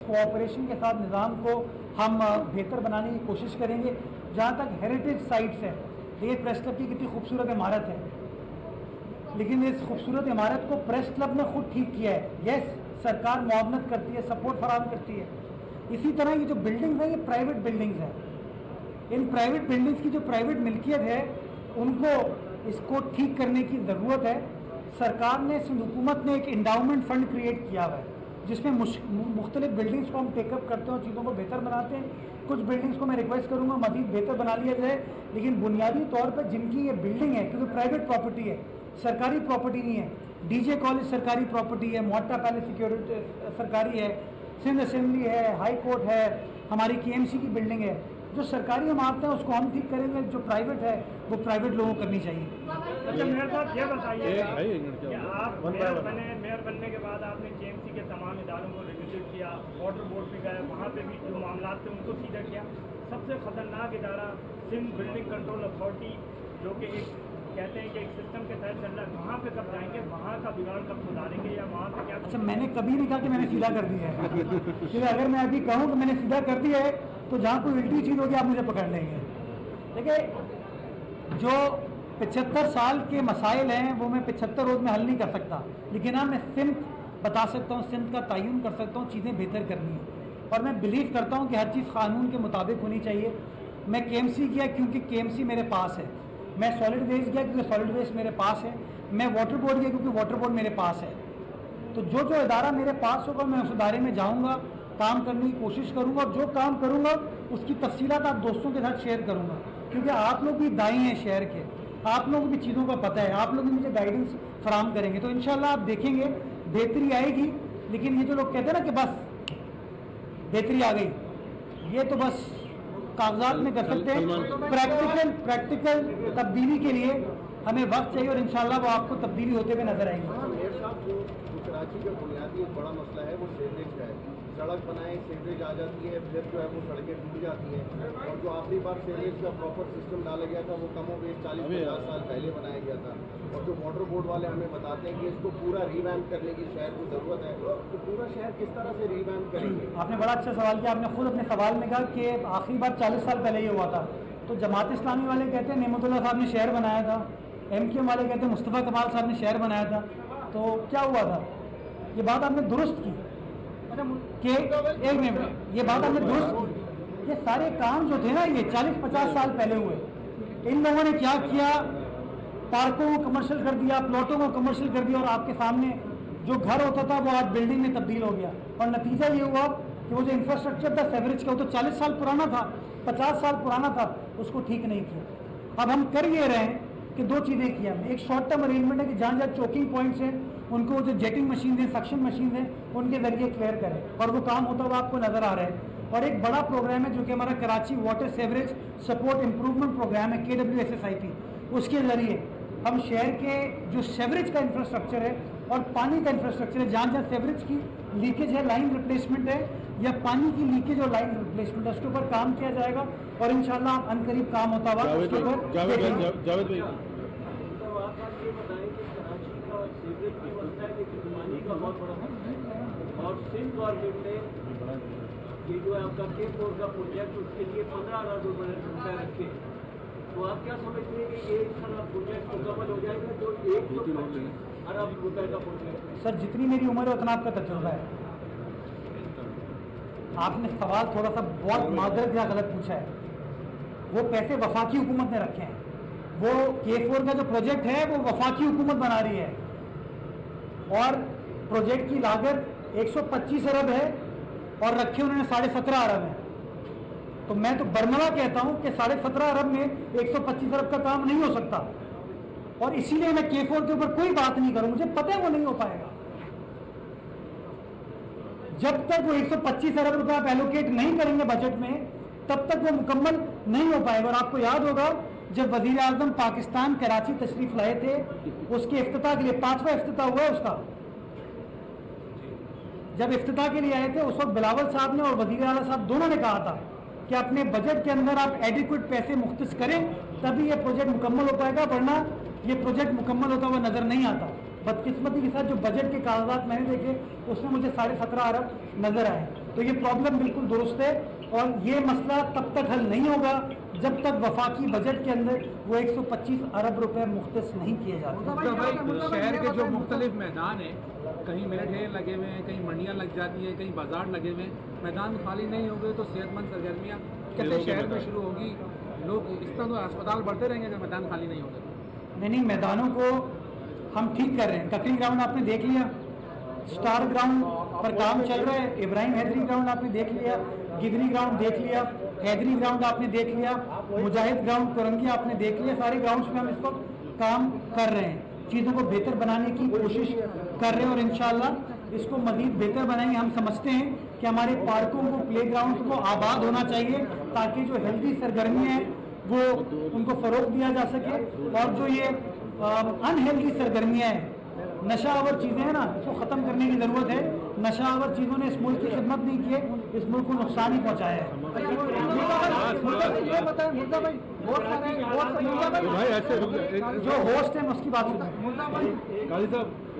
Cooperation के साथ निज़ाम को हम बेहतर बनाने की कोशिश करेंगे। जहाँ तक हेरिटेज साइट्स है, ये प्रेस क्लब की कितनी खूबसूरत इमारत है, लेकिन इस खूबसूरत इमारत को प्रेस क्लब ने खुद ठीक किया है। यस, सरकार मुआवनत करती है, सपोर्ट फराहम करती है। इसी तरह ये जो बिल्डिंग्स हैं, ये प्राइवेट बिल्डिंग्स हैं। इन प्राइवेट बिल्डिंग्स की जो प्राइवेट मिल्कियत है, उनको इसको ठीक करने की ज़रूरत है। सरकार ने, सिंध हुकूमत ने एक इंडाउमेंट फंड क्रिएट किया हुआ है, जिसमें मुख्तलिफ बिल्डिंग्स को हम टेकअप करते हैं और चीज़ों को बेहतर बनाते हैं। कुछ बिल्डिंग्स को मैं रिक्वेस्ट करूँगा मज़ीद बेहतर बना लिया जाए, लेकिन बुनियादी तौर पर जिनकी ये बिल्डिंग है, क्योंकि प्राइवेट प्रॉपर्टी है, सरकारी प्रॉपर्टी नहीं है। डीजे कॉलेज सरकारी प्रॉपर्टी है, मोटा पैलेस सिक्योरिटी सरकारी है, सिंध असेंबली है, हाई कोर्ट है, हमारी KMC की बिल्डिंग है। जो सरकारी इमारतें हैं उसको हम ठीक करेंगे, जो प्राइवेट है वो प्राइवेट लोगों को करनी चाहिए। अच्छा मेयर साहब, ये बताइए कि आप मेयर बनने के बाद आपने KMC के तमाम इदारों को रिविजिट किया, वाटर बोर्ड भी गए, वहाँ पे भी जो मामला थे उनको सीधा किया। सबसे ख़तरनाक इदारा सिंध बिल्डिंग कंट्रोल अथॉरिटी, जो कि एक कहते हैं कि एक सिस्टम के तहत चल रहा है, वहाँ पे कब जाएंगे, वहाँ का बिगाड़ कब सुधारेंगे, या वहाँ पे क्या? अच्छा, मैंने कभी नहीं कहा कि मैंने सीधा कर दिया है। क्योंकि अगर मैं अभी कहूँ कि मैंने सीधा कर दिया है तो जहाँ कोई उल्टी चीज़ होगी आप मुझे पकड़ लेंगे। देखिए, जो 75 साल के मसाइल हैं वो मैं 75 रोज़ में हल नहीं कर सकता, लेकिन हाँ मैं सिमत बता सकता हूँ, सिमत का तयन कर सकता हूँ, चीज़ें बेहतर करनी है। और मैं बिलीव करता हूँ कि हर चीज़ कानून के मुताबिक होनी चाहिए। मैं KMC गया क्योंकि KMC मेरे पास है, मैं सॉलिड वेस्ट गया क्योंकि सॉलिड वेस्ट मेरे पास है, मैं वाटर बोर्ड गया क्योंकि वाटर बोर्ड मेरे पास है। तो जो जो इदारा मेरे पास होगा मैं उस इदारे में जाऊँगा, काम करने की कोशिश करूँगा, और जो काम करूँगा उसकी तफसीलात आप दोस्तों के साथ शेयर करूँगा, क्योंकि आप लोग भी दाई हैं शहर के, आप लोगों को भी चीज़ों का पता है, आप लोग भी मुझे गाइडेंस फराहम करेंगे। तो इंशाल्लाह आप देखेंगे बेहतरी आएगी। लेकिन ये जो लोग कहते हैं ना कि बस बेहतरी आ गई, ये तो बस कागजात में कर सकते हैं। प्रैक्टिकल तब्दीली के लिए हमें वक्त चाहिए और इंशाल्लाह वो आपको तब्दीली होते हुए नजर आएंगे। मेयर साहब, जो कराची का बुनियादी एक बड़ा मसला है वो सीवरेज का है। सड़क बनाए, सीवरेज आ जाती है, फिर जो है वो सड़कें टूट जाती हैं। और जो आखिरी बार सीवरेज का प्रॉपर सिस्टम डाला गया था वो कमो बेश 40-50 साल पहले बनाया गया था। और जो वाटर बोर्ड वाले हमें बताते हैं कि इसको पूरा रिवैम्प करने की शहर को ज़रूरत है, तो पूरा शहर किस तरह से रिवैम्प करेंगे? आपने बड़ा अच्छा सवाल किया। आपने खुद अपने सवाल में कहा कि आखिरी बार 40 साल पहले ये हुआ था। तो जमात इस्लामी वाले कहते हैं नेमतुल्लाह साहब ने शहर बनाया था, MQM वाले कहते हैं मुस्तफ़ा कमाल साहब ने शहर बनाया था। तो क्या हुआ था? ये बात आपने दुरुस्त की कि एक मिनट, ये बात आपने दुरुस्त की। ये सारे काम जो थे ना, ये 40-50 साल पहले हुए। इन लोगों ने क्या किया? पार्कों को कमर्शियल कर दिया, प्लॉटों को कमर्शियल कर दिया, और आपके सामने जो घर होता था वो आज बिल्डिंग में तब्दील हो गया। और नतीजा ये हुआ कि वो जो इंफ्रास्ट्रक्चर था सेवरेज का, वो तो 40 साल पुराना था, 50 साल पुराना था, उसको ठीक नहीं किया। अब हम कर ये रहे हैं कि दो चीज़ें किया हमने। एक शॉर्ट टर्म अरेंजमेंट है कि जहाँ जहाँ चोकिंग पॉइंट्स हैं उनको जो जेटिंग मशीन है, सक्शन मशीन है, उनके जरिए क्लियर करें, और वो काम होता हुआ आपको नज़र आ रहा है। और एक बड़ा प्रोग्राम है जो कि हमारा Karachi water sewerage support improvement programme है, KWSSIP। उसके ज़रिए हम शहर के जो सेवरेज का इंफ्रास्ट्रक्चर है और पानी का इंफ्रास्ट्रक्चर है, जहाँ जहाँ सेवरेज की लीकेज है, लाइन रिप्लेसमेंट है, या पानी की लीकेज और लाइन रिप्लेसमेंट है, उसके ऊपर काम किया जाएगा। और इंशाल्लाह अनकरीब काम होता हुआ उसके ऊपर। जावेद भाई, ये बताएं कि कराची का सीवरेज की मसला है कि पानी का बहुत बड़ा मसला है, और सिंध गवर्नमेंट ने ये जो है आपका K4 का प्रोजेक्ट, उसके लिए 15 अरब रुपये रखे। तो आप क्या समझते हैं कि ये इस तरह प्रोजेक्ट मुकम्मल हो जाएगा जो 125 अरब रुपये का प्रोजेक्ट है? सर, जितनी मेरी उम्र है उतना आपका तजुर्बा है। आपने सवाल थोड़ा सा बहुत माजरत या गलत पूछा है। वो पैसे वफाकी हुकूमत ने रखे हैं। वो K4 का जो प्रोजेक्ट है वो वफाकी हुकूमत बना रही है, और प्रोजेक्ट की लागत 125 अरब है और रखे उन्होंने 17.5 अरब है। तो मैं तो बरमला कहता हूं कि 17.5 अरब में 125 अरब का काम नहीं हो सकता, और इसीलिए मैं K4 के ऊपर कोई बात नहीं करूं। मुझे पता है वो नहीं हो पाएगा। जब तक वो 125 अरब रुपया आप एलोकेट नहीं करेंगे बजट में, तब तक वो मुकम्मल नहीं हो पाएगा। और आपको याद होगा जब वजीर आजम पाकिस्तान कराची तशरीफ लाए थे, उसके इफ्तिताह के लिए 5वां इफ्तिताह हुआ है उसका। जब इफ्तिताह के लिए आए थे उस वक्त बिलावल साहब ने और वजीर आला साहब दोनों ने कहा था कि अपने बजट के अंदर आप एडिक्वेट पैसे मुख्तस करें, तभी ये प्रोजेक्ट मुकम्मल हो पाएगा, वरना ये प्रोजेक्ट मुकम्मल होता हुआ नजर नहीं आता। बदकिस्मती के साथ जो बजट के कागजात मैंने देखे उसमें मुझे 17.5 अरब नज़र आए। तो ये प्रॉब्लम बिल्कुल दुरुस्त है और ये मसला तब तक हल नहीं होगा जब तक वफाकी बजट के अंदर वो 125 अरब रुपए मुख्तस नहीं किए जाते। शहर के जो मुख्तलिफ मैदान हैं, कहीं मेरे ढेर लगे हुए हैं, कहीं मंडियाँ लग जाती हैं, कहीं बाजार लगे हुए हैं, मैदान खाली नहीं होंगे तो सेहतमंद सरगर्मियाँ कैसे शहर में शुरू होगी? लोग इस तरह तो अस्पताल बढ़ते रहेंगे अगर मैदान खाली नहीं होगा। नहीं, मैदानों को हम ठीक कर रहे हैं। ककरी ग्राउंड आपने देख लिया, स्टार ग्राउंड पर काम चल रहा है, इब्राहिम हैदरी ग्राउंड आपने देख लिया, गिदरी ग्राउंड देख लिया, हैदरी ग्राउंड आपने देख लिया, मुजाहिद ग्राउंड कोरंगी आपने देख लिया। सारे ग्राउंड्स में हम इस वक्त काम कर रहे हैं, चीज़ों को बेहतर बनाने की कोशिश कर रहे हैं और इंशाल्लाह इसको मज़ीद बेहतर बनाएंगे। हम समझते हैं कि हमारे पार्कों को, प्ले ग्राउंड को आबाद होना चाहिए ताकि जो हेल्दी सरगर्मियाँ हैं वो उनको फ़रोग दिया जा सके और जो ये अनहेल्दी सरगर्मियाँ हैं, नशावर चीज़ें हैं ना, इसको ख़त्म करने की ज़रूरत है। नशावर चीज़ों ने इस मुल्क की खिदमत नहीं की है, इस मुल्क को नुकसान ही पहुँचाया है। जो होस्ट है उसकी बात सुनो,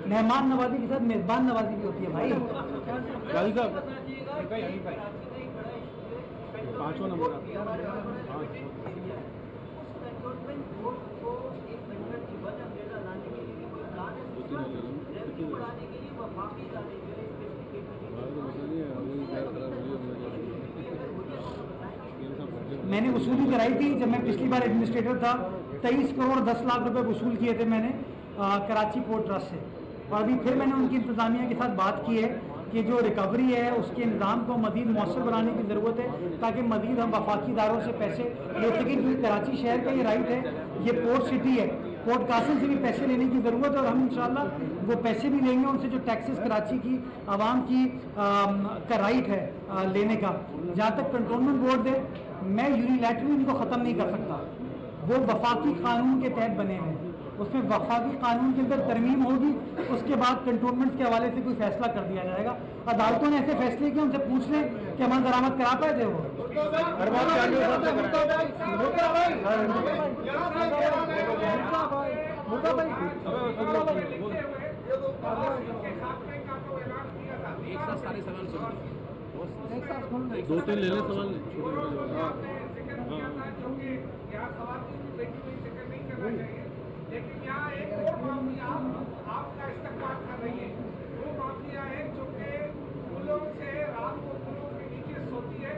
मेहमान नवाजी के साथ मेज़बान नवाजी भी होती है भाई। पाँचों नंबर मैंने वसूली कराई थी जब मैं पिछली बार एडमिनिस्ट्रेटर था। 23 करोड़ 10 लाख रुपए वसूल किए थे मैंने कराची पोर्ट ट्रस्ट से। और अभी फिर मैंने उनकी इंतज़ामिया के साथ बात की है कि जो रिकवरी है उसके निज़ाम को मज़ीद मौसर बनाने की ज़रूरत है ताकि मज़ीद हम वफाकी इदारों से पैसे ले सकें, क्योंकि कराची शहर का ये राइट है, ये पोर्ट सिटी है, पोर्ट कासिम से भी पैसे लेने की ज़रूरत है और हम इंशाल्लाह वो पैसे भी लेंगे उनसे जो टैक्सेस कराची की आवाम की का राइट है लेने का। जहाँ तक कंटोनमेंट बोर्ड है, मैं यूनिलैटरली इनको ख़त्म नहीं कर सकता। वो वफाकी कानून के तहत बने हैं, उसमें वफाकी कानून के अंदर तरमीम होगी, उसके बाद कंटोनमेंट के हवाले से कोई फैसला कर दिया जाएगा। अदालतों ने ऐसे फैसले किए, उनसे पूछ लें कि अमल दरामद करा पाए थे वो। एक साथ सारे सवाल दो तीन ले लें सवाल लेकिन यहाँ एक और माफिया आपका इस्तेमाल कर रही है। वो माफिया है जो कि पुलों से रात को पुलों के नीचे सोती है,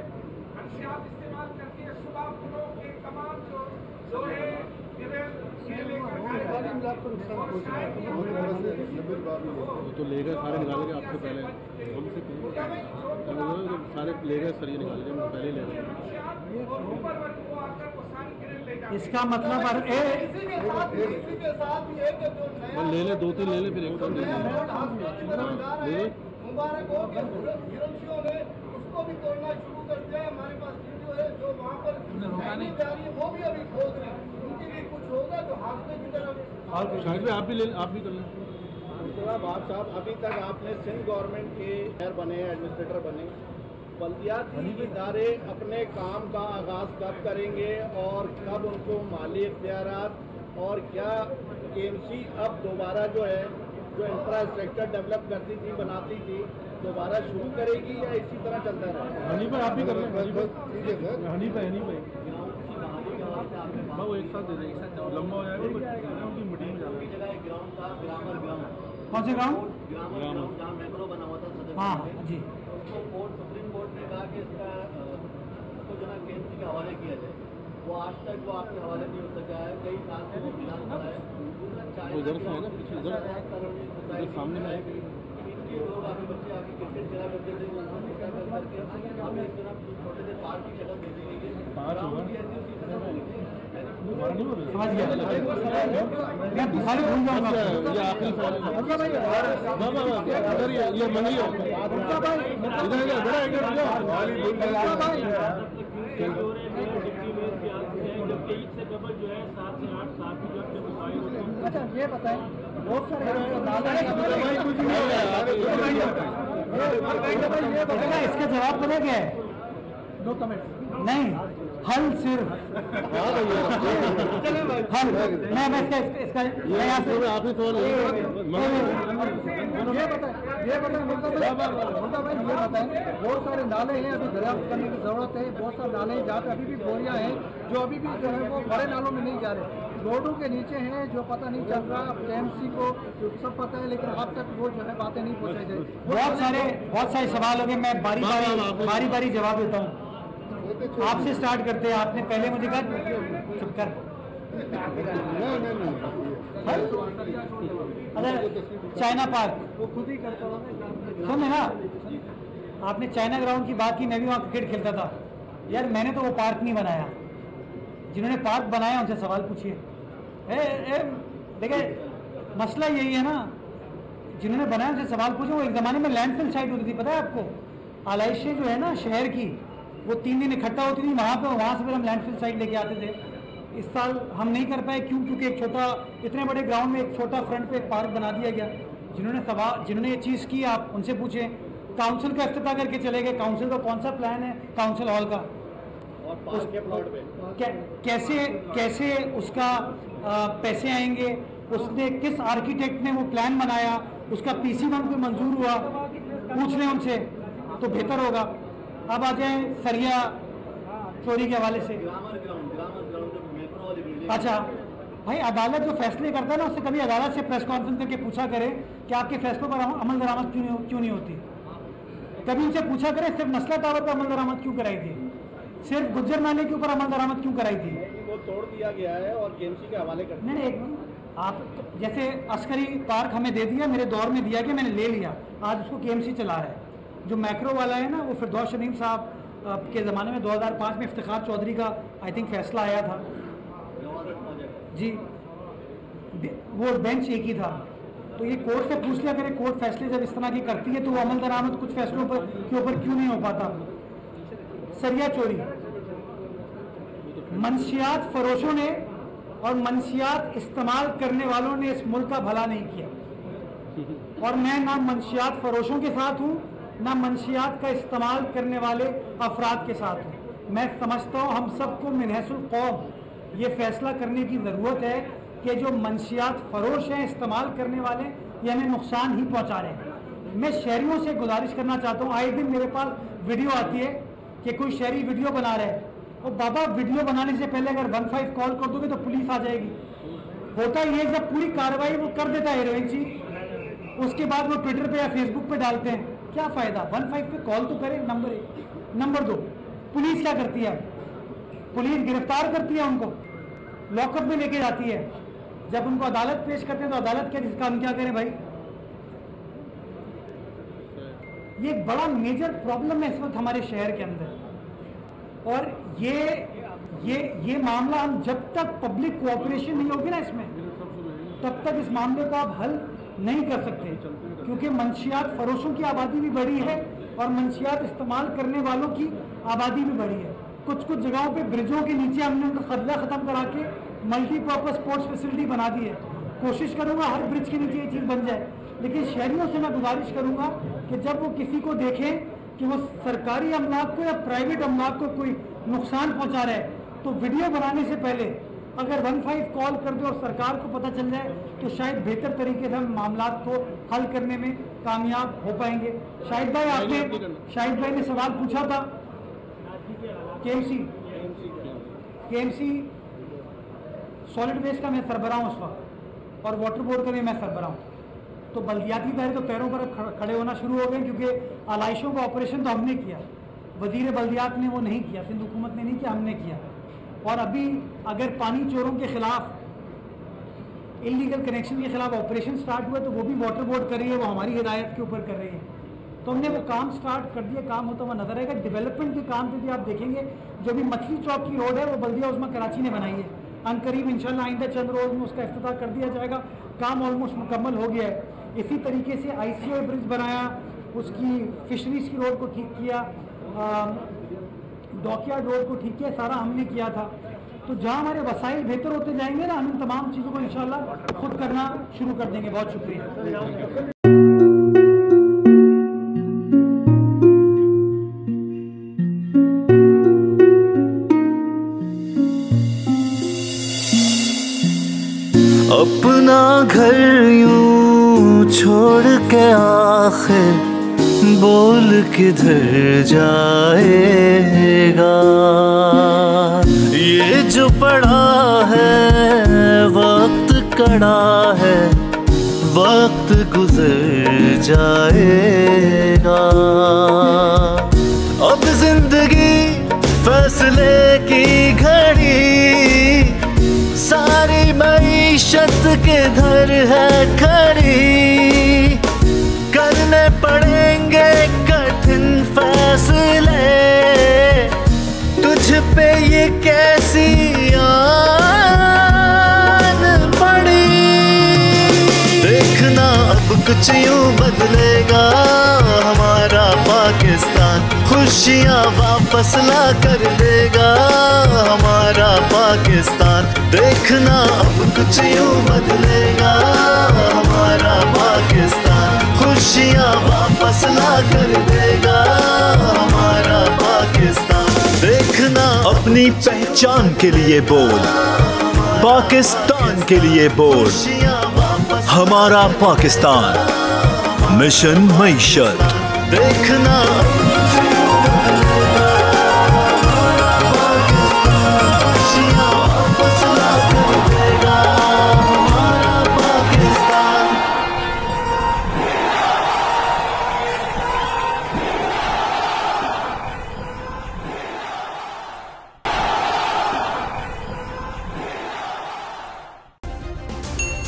मंशियात इस्तेमाल करती है, सुबह पुलों के तमाम जो है तो ले गए सारे निकाल के आपसे पहले सारे ले गए सर, ये निकाल के पहले ले गए। इसका मतलब ले ले दो तीन ले ले फिर एक साथ ले ले। मुबारक हो कि हिरोशियों ने उसको भी तोड़ना शुरू कर दिया है। हमारे पास वीडियो है जो वहाँ पर जा रही है, वो भी अभी खोद रहे हैं। उनके लिए कुछ होगा तो हादसे की तरफ। शायद में आप भी ले, आप भी कर लें। बात साहब, अभी तक आपने सिंध गवर्नमेंट के मेयर बने, एडमिनिस्ट्रेटर बने, बल्दियाती इदारे अपने काम का आगाज़ कब करेंगे और कब उनको माली इख्तियारात और क्या KMC अब दोबारा जो है जो इंफ्रास्ट्रक्चर डेवलप करती थी, बनाती थी, दोबारा शुरू करेगी या इसी तरह चलता रहेगा? हनी पर आप भी कर लें। हनी पे वो एक साथ दे दें, एक साथ लंबा हो जाएगा, उनकी मीटिंग में जाना। कौन से ग्राउंड? जहाँ मैक्रो बना हुआ था सदर। हाँ जी, उसको सुप्रीम कोर्ट ने कहा कि इसका उसको जो है KMC के हवाले किया जाए। वो आज तक वो आपके हवाले नहीं हो सका है, कई साल से वो मिलान पड़ा है। इधर से है ना, पीछे इधर सामने में है। लोग आगे बच्चे आगे क्रिकेट खेला करते थे, करके हमें इस तरह छोटे से पार्क की शक्ल दे दी गई है। समझ गया। मैं बुखारी भूल जाऊंगा। ये आखिरी सवाल है। ये मंगी अच्छा ये बताएं, बहुत सारे इसका जवाब पता क्या है? नो कमेंट नहीं। हल सिर्फ हल मैं इसका यहाँ से ये बताएं बहुत सारे नाले हैं अभी दरियाफ्त करने की जरूरत है। बहुत सारे नाले हैं जहाँ पे अभी भी बोरियां हैं जो अभी भी जो है वो बड़े नालों में नहीं जा रहे, रोडों के नीचे हैं जो पता नहीं चल रहा। KMC को सब पता है लेकिन अब तक वो जो है बातें नहीं पहुँचाई गई। बहुत सारे सवाल हो गए, मैं बारी बारी जवाब देता हूँ। आपसे स्टार्ट करते हैं। आपने पहले मुझे कहा चुप कर, अगर चाइना पार्क वो खुद ही करता सुन ना, आपने चाइना ग्राउंड की बात की, मैं भी वहाँ क्रिकेट खेलता था यार। मैंने तो वो पार्क नहीं बनाया, जिन्होंने पार्क बनाया उनसे सवाल पूछिए। देखिए मसला यही है ना, जिन्होंने बनाया उनसे सवाल पूछे। वो एक ज़माने में लैंडफिल साइट होती थी, पता है आपको? आलाइशें जो है ना शहर की, वो 3 दिन इकट्ठा होती थी वहाँ से फिर हम लैंडफिल साइट लेके आते थे। इस साल हम नहीं कर पाए, क्यों? क्योंकि एक छोटा, इतने बड़े ग्राउंड में एक छोटा फ्रंट पे एक पार्क बना दिया गया। जिन्होंने ये चीज़ की आप उनसे पूछें। काउंसिल का इफ्तिताह करके चले गए। काउंसिल का कौन सा प्लान है काउंसिल हॉल का? कैसे उसका पैसे आएंगे? उसने किस आर्किटेक्ट ने वो प्लान बनाया? उसका PC1 को मंजूर हुआ? पूछ लें उनसे तो बेहतर होगा। अब आ जाए सरिया चोरी के हवाले से। अच्छा भाई, अदालत जो फैसले करता है ना, उससे कभी अदालत से प्रेस कॉन्फ्रेंस करके पूछा करे कि आपके फैसलों पर अमल दरामद क्यों नहीं होती। कभी उनसे पूछा करे सिर्फ नस्ला टावर पर अमल दरामद क्यों कराई थी, सिर्फ गुज्जर नाले के ऊपर अमल दरामद क्यों कराई थी। वो तोड़ दिया गया है और KMC के हवाले कर नहीं, एक आप जैसे अस्करी पार्क हमें दे दिया, मेरे दौर में दिया कि मैंने ले लिया, आज उसको KMC चला रहा है। जो मैक्रो वाला है ना, वो फिरदौस शमीम साहब के ज़माने में 2005 में इफ्तिखार चौधरी का आई थिंक फैसला आया था जी, वो बेंच एक ही था। तो ये कोर्ट से पूछ लिया करें, कोर्ट फैसले जब इस तरह की करती है तो वो अमल दरामद कुछ फैसलों पर के ऊपर क्यों नहीं हो पाता। सरिया चोरी, मंशियात फरोशों ने और मंशियात इस्तेमाल करने वालों ने इस मुल्क का भला नहीं किया। और मैं ना मंशियात फरोशों के साथ हूँ, ना मंशियात का इस्तेमाल करने वाले अफराद के साथ हूँ। मैं समझता हूँ हम सबको मिनहसुल कौम ये फैसला करने की ज़रूरत है कि जो मंशियात फरोश हैं, इस्तेमाल करने वाले, ये हमें नुकसान ही पहुँचा रहे हैं। मैं शहरियों से गुजारिश करना चाहता हूँ, आए दिन मेरे पास वीडियो आती है कि कोई शहरी वीडियो बना रहे हैं, और बाबा वीडियो बनाने से पहले अगर 15 कॉल कर दोगे तो पुलिस आ जाएगी। होता ये जब पूरी कार्रवाई वो कर देता है हीरोइन जी, उसके बाद वो ट्विटर पे या फेसबुक पे डालते हैं, क्या फ़ायदा? 15 पे कॉल तो करें, नंबर 1। नंबर 2, पुलिस क्या करती है? पुलिस गिरफ्तार करती है, उनको लॉकअप में लेके जाती है। जब उनको अदालत पेश करते हैं तो अदालत क्या, जिसका हम क्या करें भाई? ये एक बड़ा मेजर प्रॉब्लम है इस वक्त हमारे शहर के अंदर। और ये मामला हम जब तक पब्लिक कोऑपरेशन नहीं होगी ना इसमें, तब तक इस मामले को आप हल नहीं कर सकते, क्योंकि मंशियात फरोशों की आबादी भी बढ़ी है और मंशियात इस्तेमाल करने वालों की आबादी भी बढ़ी है। कुछ जगहों पे ब्रिजों के नीचे हमने उनका कब्जा ख़त्म करा के मल्टीपर्पज़ स्पोर्ट्स फैसिलिटी बना दी है। कोशिश करूँगा हर ब्रिज के नीचे ये चीज़ बन जाए, लेकिन शहरियों से मैं गुजारिश करूँगा कि जब वो किसी को देखें कि वो सरकारी अमलाक को या प्राइवेट अमलाक को कोई नुकसान पहुँचा रहा है, तो वीडियो बनाने से पहले अगर 15 कॉल कर दे और सरकार को पता चल जाए तो शायद बेहतर तरीके से हम मामला को हल करने में कामयाब हो पाएंगे। शाहिद भाई ने सवाल पूछा था KMC सॉलिड वेस्ट का मैं सरबराह हूँ उस वक्त, और वाटर बोर्ड का भी मैं सरबराह हूँ। तो बल्दियाती इदारे तो पैरों पर खड़े होना शुरू हो गए, क्योंकि आलाइशों का ऑपरेशन तो हमने किया, वजीर बल्दियात ने वो नहीं किया, सिंध हुकूमत ने नहीं किया, हमने किया। और अभी अगर पानी चोरों के खिलाफ, इलीगल कनेक्शन के खिलाफ ऑपरेशन स्टार्ट हुआ तो वो भी वाटर बोर्ड कर रही है, वो हमारी हिदायत के ऊपर कर रही है। तो हमने वो काम स्टार्ट कर दिया, काम होता हुआ नजर आएगा। डेवलपमेंट के काम पे भी आप देखेंगे, जो भी मछली चौक की रोड है वो बल्दिया उस्मा कराची ने बनाई है, अनकरीब इंशाल्लाह आइंदा चंद रोज में उसका इफ्तिताह कर दिया जाएगा। काम ऑलमोस्ट मुकम्मल हो गया है। इसी तरीके से ICA ब्रिज बनाया, उसकी फिशरीज की रोड को ठीक किया, डॉकयार्ड रोड को ठीक किया, सारा हमने किया था। तो जहाँ हमारे वसाइल बेहतर होते जाएंगे ना, हम इन तमाम चीज़ों को इंशाल्लाह खुद करना शुरू कर देंगे। बहुत शुक्रिया। अपना घर यूं छोड़ के आखिर बोल किधर जाएगा। ये जो पड़ा है वक्त कड़ा है, वक्त गुजर जाएगा। अब जिंदगी फैसले की घड़ी, सारी मईशत किधर है खड़ी। करने पड़ेंगे कठिन फैसले, तुझ पे ये कैसी आन पड़ी। देखना अब कुछ यूं बदलेगा हमारा पाकिस्तान, खुशियाँ वापस ला कर देगा हमारा पाकिस्तान। देखना अब कुछ यूं बदलेगा हमारा पाकिस्तान, खुशियाँ वापस ला कर देगा हमारा पाकिस्तान। देखना अपनी पहचान के लिए बोल, पाकिस्तान के लिए बोल, हमारा पाकिस्तान मिशन मईशत। देखना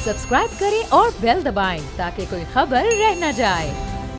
सब्सक्राइब करें और बेल दबाएं ताकि कोई खबर रह न जाए।